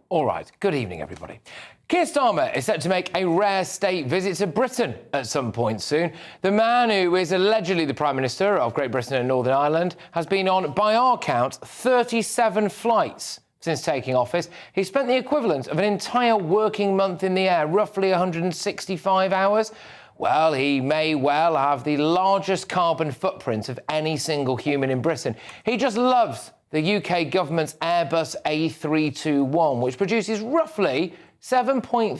All right, good evening, everybody. Keir Starmer is set to make a rare state visit to Britain at some point soon. The man who is allegedly the Prime Minister of Great Britain and Northern Ireland has been on, by our count, 37 flights since taking office. He spent the equivalent of an entire working month in the air, roughly 165 hours. Well, he may well have the largest carbon footprint of any single human in Britain. He just loves the UK government's Airbus A321, which produces roughly 7.33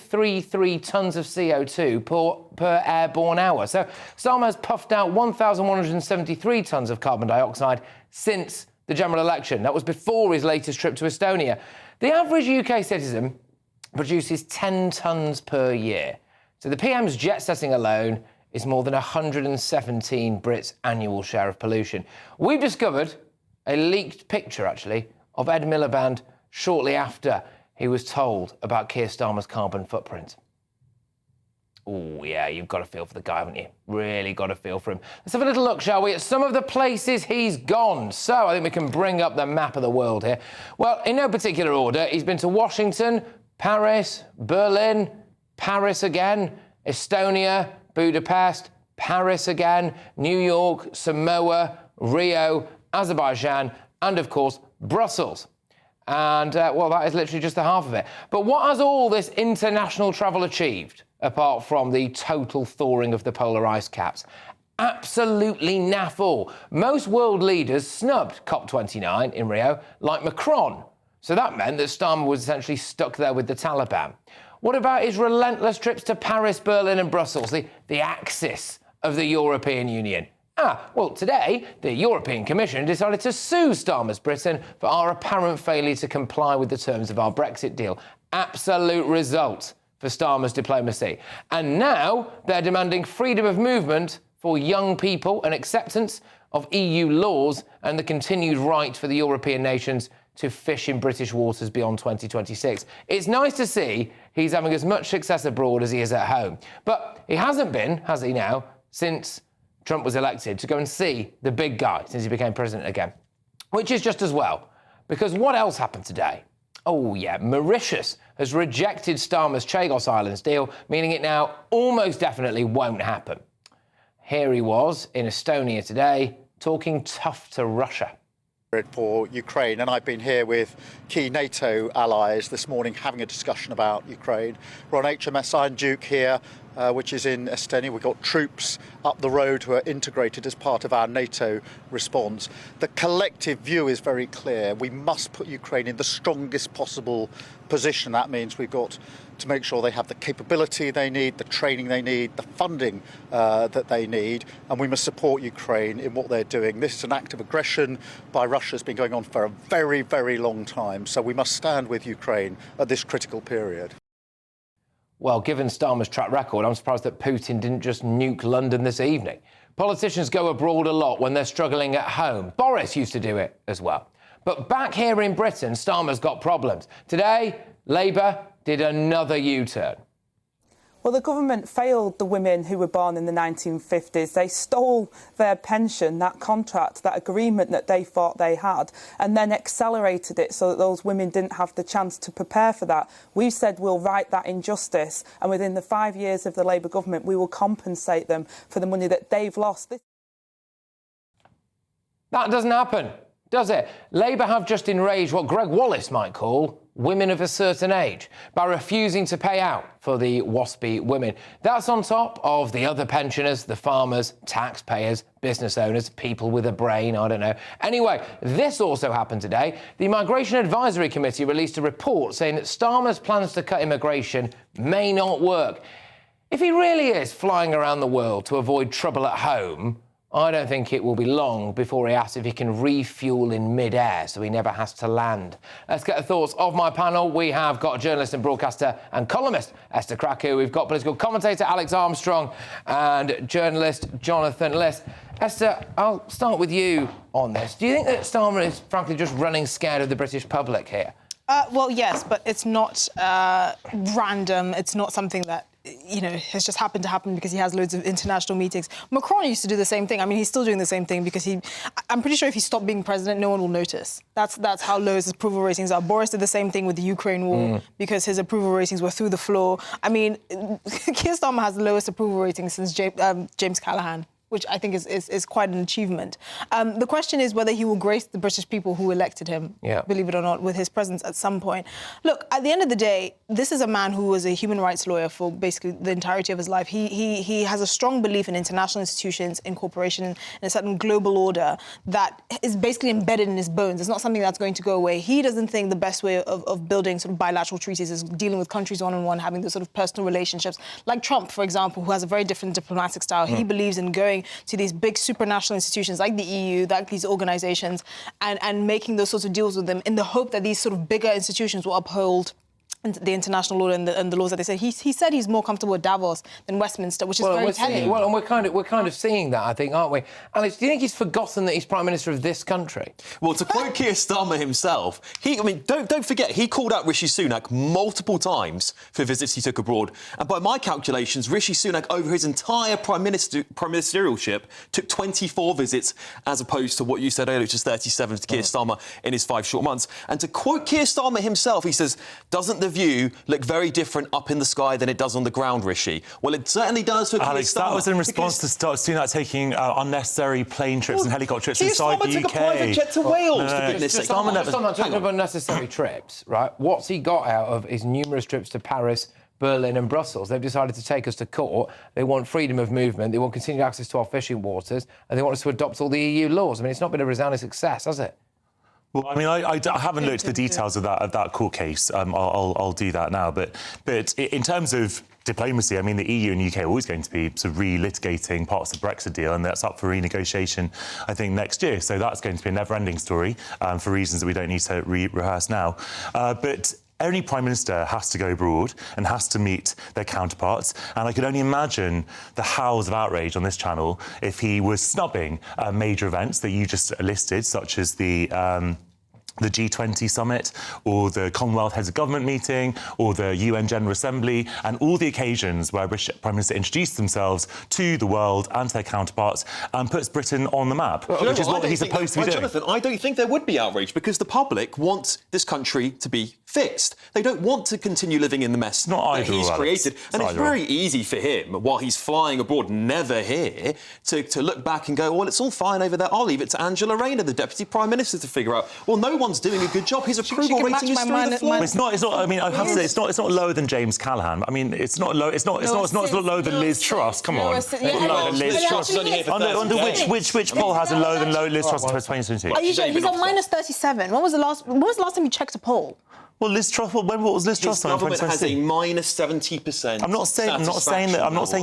tonnes of CO2 per airborne hour. So Starmer has puffed out 1,173 tonnes of carbon dioxide since the general election. That was before his latest trip to Estonia. The average UK citizen produces 10 tonnes per year. So the PM's jet setting alone is more than 117 Brits' annual share of pollution. We've discovered a leaked picture, actually, of Ed Miliband shortly after he was told about Keir Starmer's carbon footprint. Oh, yeah, you've got to feel for the guy, haven't you? Really got to feel for him. Let's have a little look, shall we, at some of the places he's gone. So I think we can bring up the map of the world here. Well, in no particular order, he's been to Washington, Paris, Berlin, Paris again, Estonia, Budapest, Paris again, New York, Samoa, Rio, Azerbaijan, and, of course, Brussels. And, well, that is literally just the half of it. But what has all this international travel achieved, apart from the total thawing of the polar ice caps? Absolutely naff all. Most world leaders snubbed COP29 in Rio, like Macron. So that meant that Starmer was essentially stuck there with the Taliban. What about his relentless trips to Paris, Berlin and Brussels, the axis of the European Union? Well, today, the European Commission decided to sue Starmer's Britain for our apparent failure to comply with the terms of our Brexit deal. Absolute result for Starmer's diplomacy. And now they're demanding freedom of movement for young people and acceptance of EU laws and the continued right for the European nations to fish in British waters beyond 2026. It's nice to see he's having as much success abroad as he is at home. But he hasn't been, has he now, since Trump was elected, to go and see the big guy since he became president again. Which is just as well, because what else happened today? Oh yeah, Mauritius has rejected Starmer's Chagos Islands deal, meaning it now almost definitely won't happen. Here he was in Estonia today, talking tough to Russia. For Ukraine, and I've been here with key NATO allies this morning having a discussion about Ukraine. We're on HMS Iron Duke here, which is in Estonia. We've got troops up the road who are integrated as part of our NATO response. The collective view is very clear. We must put Ukraine in the strongest possible position. That means we've got to make sure they have the capability they need, the training they need, the funding that they need, and we must support Ukraine in what they're doing. This is an act of aggression by Russia that's been going on for a very, very long time, so we must stand with Ukraine at this critical period. Well, given Starmer's track record, I'm surprised that Putin didn't just nuke London this evening. Politicians go abroad a lot when they're struggling at home. Boris used to do it as well. But back here in Britain, Starmer's got problems. Today, Labour did another U-turn. Well, the government failed the women who were born in the 1950s. They stole their pension, that contract, that agreement that they thought they had, and then accelerated it so that those women didn't have the chance to prepare for that. We've said we'll right that injustice, and within the 5 years of the Labour government, we will compensate them for the money that they've lost. That doesn't happen, does it? Labour have just enraged what Greg Wallace might call women of a certain age by refusing to pay out for the WASPy women. That's on top of the other pensioners, the farmers, taxpayers, business owners, people with a brain, I don't know. Anyway, this also happened today. The Migration Advisory Committee released a report saying that Starmer's plans to cut immigration may not work. If he really is flying around the world to avoid trouble at home, I don't think it will be long before he asks if he can refuel in mid-air so he never has to land. Let's get the thoughts of my panel. We have got journalist and broadcaster and columnist Esther Krakow. We've got political commentator Alex Armstrong and journalist Jonathan Liss. Esther, I'll start with you on this. Do you think that Starmer is, frankly, just running scared of the British public here? Well, yes, but it's not random. It's not something that has just happened to happen because he has loads of international meetings. Macron used to do the same thing. I mean, he's still doing the same thing because I'm pretty sure if he stopped being president, no one will notice. That's how low his approval ratings are. Boris did the same thing with the Ukraine war because his approval ratings were through the floor. I mean, Keir Starmer has the lowest approval rating since James Callaghan, which I think is quite an achievement. The question is whether he will grace the British people who elected him, believe it or not, with his presence at some point. Look, at the end of the day, this is a man who was a human rights lawyer for basically the entirety of his life. He has a strong belief in international institutions, in cooperation, in a certain global order that is basically embedded in his bones. It's not something that's going to go away. He doesn't think the best way of building sort of bilateral treaties is dealing with countries one-on-one, having those sort of personal relationships. Like Trump, for example, who has a very different diplomatic style. He believes in going to these big supranational institutions like the EU, like these organisations, and making those sorts of deals with them in the hope that these sort of bigger institutions will uphold the international law and the laws that they say. He said he's more comfortable with Davos than Westminster, which is very telling. Well, and we're kind of seeing that, I think, aren't we? Alex, do you think he's forgotten that he's Prime Minister of this country? Well, to quote Keir Starmer himself, don't forget, he called out Rishi Sunak multiple times for visits he took abroad. And by my calculations, Rishi Sunak, over his entire prime ministerialship, took 24 visits, as opposed to what you said earlier, which is 37 to Keir Starmer in his 5 short months. And to quote Keir Starmer himself, he says, "Doesn't the view look very different up in the sky than it does on the ground, Rishi?" Well, it certainly does for Alex, Keir Starmer. that was in response to Sunak taking unnecessary plane trips and helicopter trips inside the UK. Keir Starmer took a private jet to Wales, for goodness sake. Just on talking about unnecessary trips, right? What's he got out of his numerous trips to Paris, Berlin and Brussels? They've decided to take us to court. They want freedom of movement. They want continued access to our fishing waters. And they want us to adopt all the EU laws. I mean, it's not been a resounding success, has it? Well, I mean, I haven't looked at the details of that court case. I'll do that now. But in terms of diplomacy, I mean, the EU and UK are always going to be sort of re-litigating parts of the Brexit deal, and that's up for renegotiation, I think, next year. So that's going to be a never-ending story for reasons that we don't need to rehearse now. But any Prime Minister has to go abroad and has to meet their counterparts. And I could only imagine the howls of outrage on this channel if he was snubbing major events that you just listed, such as the G20 summit, or the Commonwealth Heads of Government meeting, or the UN General Assembly, and all the occasions where British Prime Minister introduced themselves to the world and to their counterparts and puts Britain on the map, which is what he's supposed to be doing. Jonathan, I don't think there would be outrage because the public want this country to be fixed. They don't want to continue living in the mess that he's created. And it's very easy for him, while he's flying abroad, never here, to look back and go, well, it's all fine over there. I'll leave it to Angela Rayner, the Deputy Prime Minister, to figure out. Well, no one's doing a good job. His approval rating is through the floor. It's not. I mean, I have to say, it's not lower than James Callaghan. I mean, it's not low. It's not lower than Liz Truss. Come on, it's not lower than Liz Truss. Under which poll has a lower than Liz Truss in 2022? Are you sure? He's on minus 37. When was the last time you checked a poll? Well, Liz Truss. What was Liz Truss on in 2022? Has a minus 70%. I'm not saying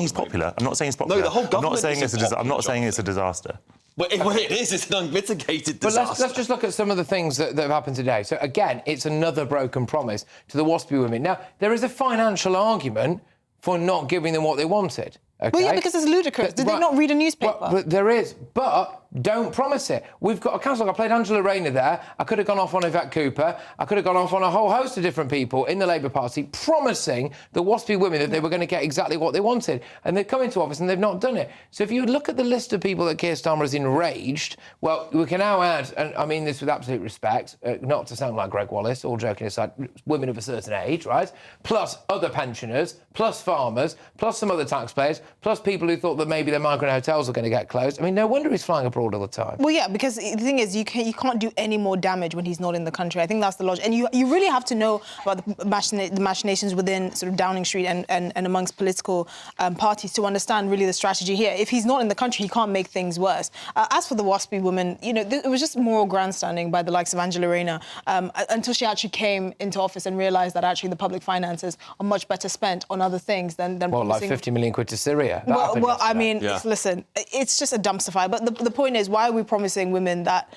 he's popular. I'm not saying he's popular. No, the whole government. I'm not saying it's a disaster. Well, it is. It's an unmitigated disaster. But let's just look at some of the things that have happened today. So, again, it's another broken promise to the WASPy women. Now, there is a financial argument for not giving them what they wanted. Okay? Well, yeah, because it's ludicrous. Did they not read a newspaper? Well, but there is. But don't promise it. We've got a council. I played Angela Rayner there. I could have gone off on Yvette Cooper. I could have gone off on a whole host of different people in the Labour Party promising the WASPy women that they were going to get exactly what they wanted. And they've come into office and they've not done it. So if you look at the list of people that Keir Starmer has enraged, well, we can now add, and I mean this with absolute respect, not to sound like Greg Wallace, all joking aside, women of a certain age, right? Plus other pensioners, plus farmers, plus some other taxpayers, plus people who thought that maybe their migrant hotels were going to get closed. I mean, no wonder he's flying abroad all the time. Well, yeah, because the thing is, you can't do any more damage when he's not in the country. I think that's the logic. And you really have to know about the machinations within sort of Downing Street and amongst political parties to understand really the strategy here. If he's not in the country, he can't make things worse. As for the WASPy women, you know, it was just moral grandstanding by the likes of Angela Rayner until she actually came into office and realised that actually the public finances are much better spent on other things than well, like 50 million quid to Syria. Well, I mean, listen, it's just a dumpster fire. But the point is, why are we promising women that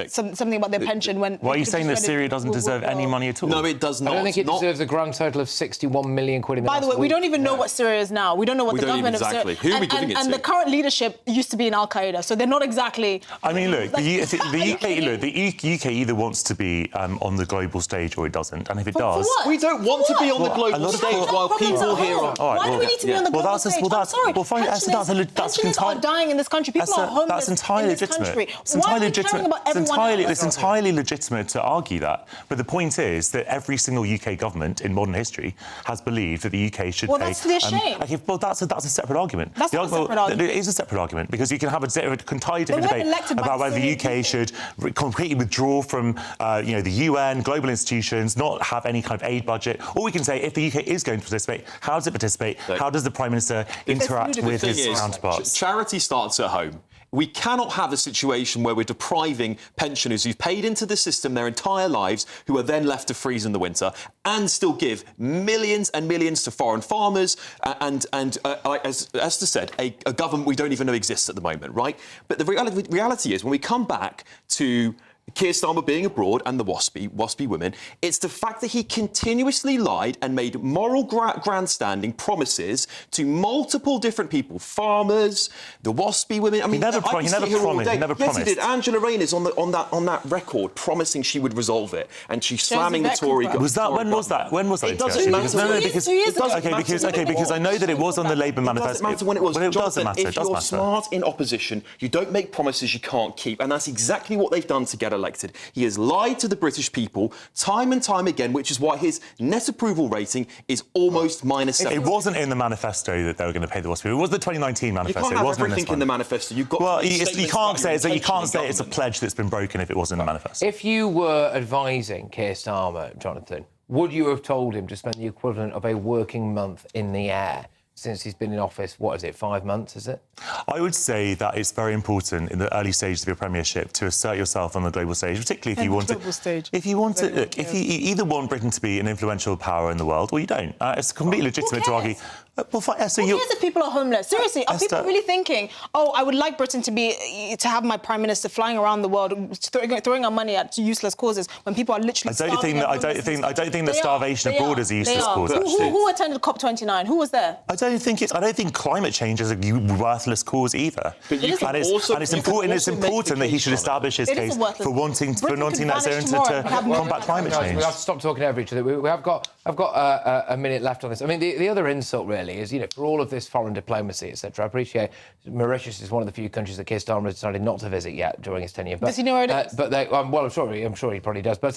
something about their pension when... Why are you saying that Syria doesn't deserve any money at all? No, it does not. I don't think it deserves a grand total of 61 million quid in the By the way, last we week. don't even know what Syria is now. We don't know what the government of Syria... Who are we giving it to? And the current leadership used to be in Al-Qaeda, so they're not exactly... I mean, look, the UK either wants to be on the global stage or it doesn't, and if it does... For what? We don't want to be on the Well, global stage while Problems people at here home. are... Why do we need to be on the global stage? I'm sorry. Well, fine, pensioners are dying in this country. People are homeless that's entirely in this legitimate. country. It's Why entirely are we caring legitimate. about everyone else? It's entirely legitimate to argue that. But the point is that every single UK government in modern history has believed that the UK should pay... Well, that's to their shame. Okay, well, that's a separate argument. That's not a separate argument. It is a separate argument, because you can have a entirely different weren't debate elected by about whether the Syrian UK should completely withdraw from the UN, global institutions, not have any kind of aid budget. Or we can say, if the UK is going to participate, how does it participate? How does the Prime Minister interact with his counterparts? Charity starts at home. We cannot have a situation where we're depriving pensioners who've paid into the system their entire lives, who are then left to freeze in the winter, and still give millions and millions to foreign farmers and as Esther said, a government we don't even know exists at the moment, right? But the reality is, when we come back to Keir Starmer being abroad and the waspy women, it's the fact that he continuously lied and made moral grandstanding promises to multiple different people, farmers, the waspy women. I mean, He never promised. Yes, he did. Angela Rayner's on that record promising she would resolve it, and she's slamming the Tory government. Was that when was that? When was that? It doesn't matter. Because I know that it was on the Labour manifesto. It doesn't matter when it was. Well, it doesn't matter. If you're smart in opposition, you don't make promises you can't keep, and that's exactly what they've done to get elected. He has lied to the British people time and time again, which is why his net approval rating is almost -7. It wasn't in the manifesto that they were going to pay the WASP. It was the 2019 manifesto. You can't it have wasn't everything in the manifesto. You've got. Well, you can't say it's a pledge that's been broken if it wasn't in the manifesto. If you were advising Keir Starmer, Jonathan, would you have told him to spend the equivalent of a working month in the air since he's been in office? What is it, 5 months, is it? I would say that it's very important in the early stages of your premiership to assert yourself on the global stage, particularly if you want to. If you want to, look, if you either want Britain to be an influential power in the world, or you don't. It's completely legitimate to argue. Who cares if people are homeless? Seriously, are people really thinking, oh, I would like Britain to have my Prime Minister flying around the world, throwing our money at useless causes when people are literally starving? I don't think that starvation abroad is a useless cause. Who attended COP29? Who was there? I don't think climate change is a worthless cause either. But it's important that he should establish his case for wanting net zero to combat climate change. We have to stop talking over each other. I've got a minute left on this. I mean, the other insult really is, for all of this foreign diplomacy, etc. I appreciate Mauritius is one of the few countries that Keir Starmer has decided not to visit yet during his tenure. Does he know where it is? I'm sure he probably does. But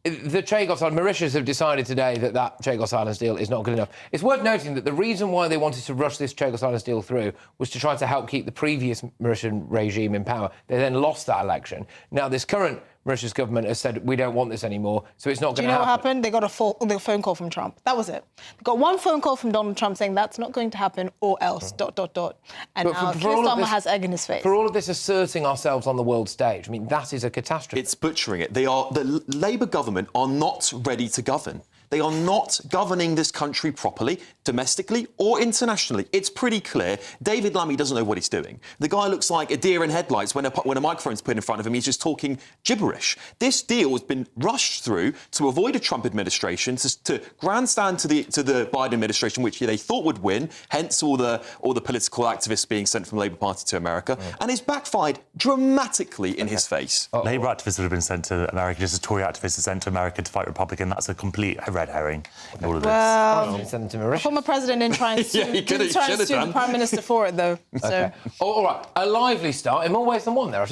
the Chagos Islands, Mauritius have decided today that Chagos Islands deal is not good enough. It's worth noting that the reason why they wanted to rush this Chagos Islands deal through was to try to help keep the previous Mauritian regime in power. They then lost that election. Now, this current Mauritius government has said, we don't want this anymore, so it's not going to happen. Do you know what happened? They got a phone call from Trump. That was it. They got one phone call from Donald Trump saying that's not going to happen, or else, ... And now Keir Starmer has egg in his face. For all of this asserting ourselves on the world stage, I mean, that is a catastrophe. It's butchering it. The Labour government are not ready to govern. They are not governing this country properly, domestically or internationally. It's pretty clear. David Lammy doesn't know what he's doing. The guy looks like a deer in headlights when a microphone's put in front of him. He's just talking gibberish. This deal has been rushed through to avoid a Trump administration, to grandstand to the Biden administration, which they thought would win. Hence all the political activists being sent from the Labour Party to America, and it's backfired dramatically in his face. Labour activists would have been sent to America just as Tory activists are sent to America to fight Republican. That's a complete red herring in all of this. Well, send them to Mauritius. Former president didn't try and sue, the Prime Minister for it, though. So. All right, a lively start in more ways than one there, actually.